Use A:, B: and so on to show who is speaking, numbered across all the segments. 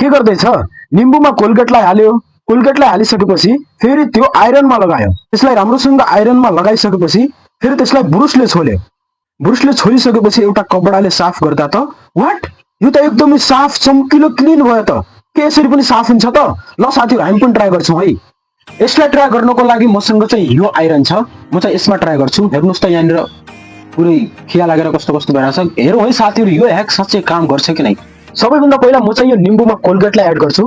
A: के गर्दैछ निम्बुमा कोलगेटलाई हाल्यो कोलगेटलाई हालिसकेपछि फेरि त्यो आइरनमा लगायो त्यसलाई राम्रोसँग आइरनमा लगाइसकेपछि फेरि त्यसलाई ब्रुसले छोल्यो ब्रुसले छोलिसकेपछि एउटा कपडाले साफ गर्दा त व्हाट यो त एकदमै साफ चम्किलो क्लिन भयो त के यसरी पनि साफ हुन्छ त ल साथीहरु हामी पनि ट्राई गर्छौं है यसलाई ट्राई गर्नको लागि मसँग चाहिँ यो आइरन छ म चाहिँ यसमा ट्राई गर्छु हेर्नुस् त यहाँनिर पुरै खिया लागेर कस्तो कस्तो भइरहेछ हेरौँ है साथीहरु यो ह्याक साच्चै काम गर्छ कि नै सबैभन्दा पहिला म चाहिँ यो निम्बुमा कोलगेटलाई एड गर्छु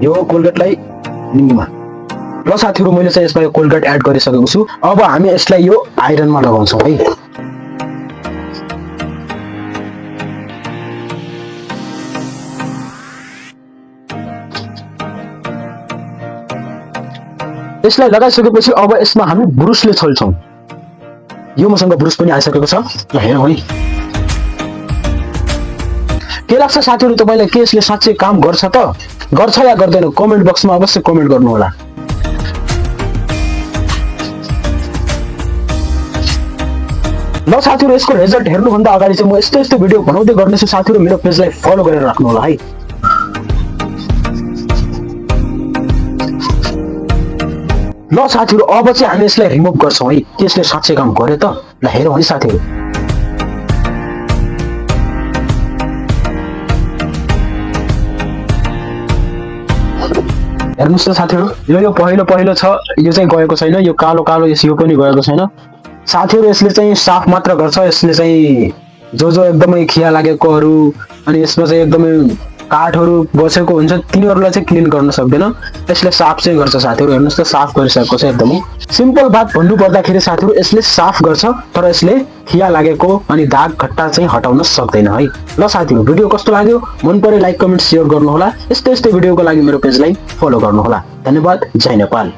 A: यो कोलगेटलाई निम्बुमा ल साथीहरु मैले चाहिँ यसमा यो कोलगेट एड गरिसकेको छु अब हामी यसलाई यो आइरनमा लगाउँछौं है यसलाई लगाइसकेपछि अब यसमा हामी ब्रुसले छोल्छौं यो मसँग ब्रुस पनि आइसकेको छ ल हेरौँ है के लाग्छ साथीहरु तपाईलाई के यसले साच्चै काम गर्छ त गर्छ या गर्दैन कमेन्ट बक्समा अवश्य कमेन्ट गर्नु होला ल साथीहरु यसको रिजल्ट हेर्नु भन्दा अगाडि चाहिँ म यस्तो यस्तो भिडियो बनाउँदै गर्नेछु साथीहरु मेरो पेजलाई फलो गरेर राख्नु होला है ल साथीहरु अब चाहिँ हामी यसलाई रिमुभ गर्छौं है के यसले साच्चै काम गर्यो त ल हेरौँ है साथीहरु हेर्नुस् त साथीहरु यो पहिलो छ यो चाहिँ गएको छैन यो कालो कालो यो पनि गएको छैन साथीहरु यसले चाहिँ साफ मात्र गर्छ यसले चाहिँ जो एकदमै खिया लागेकोहरु अनि यसमा चाहिँ एकदमै काठहरु बसेको हुन्छ तिनीहरुलाई चाहिँ क्लिन गर्न सक्दैन यसले साफ चाहिँ गर्छ साथीहरु हेर्नुस् त साफ गरिसकेको छ एकदमै सिम्पल बात भन्नु पर्दाखेरि साथीहरु यसले साफ गर्छ तर यसले खिया लागेको अनि दाग खट्टा चाहिँ हटाउन सक्दैन है ल साथीहरु भिडियो कस्तो लाग्यो मन परे लाइक कमेन्ट शेयर गर्नु होला यस्तै भिडियोको लागि मेरो पेजलाई फलो गर्नु होला धन्यवाद जय नेपाल।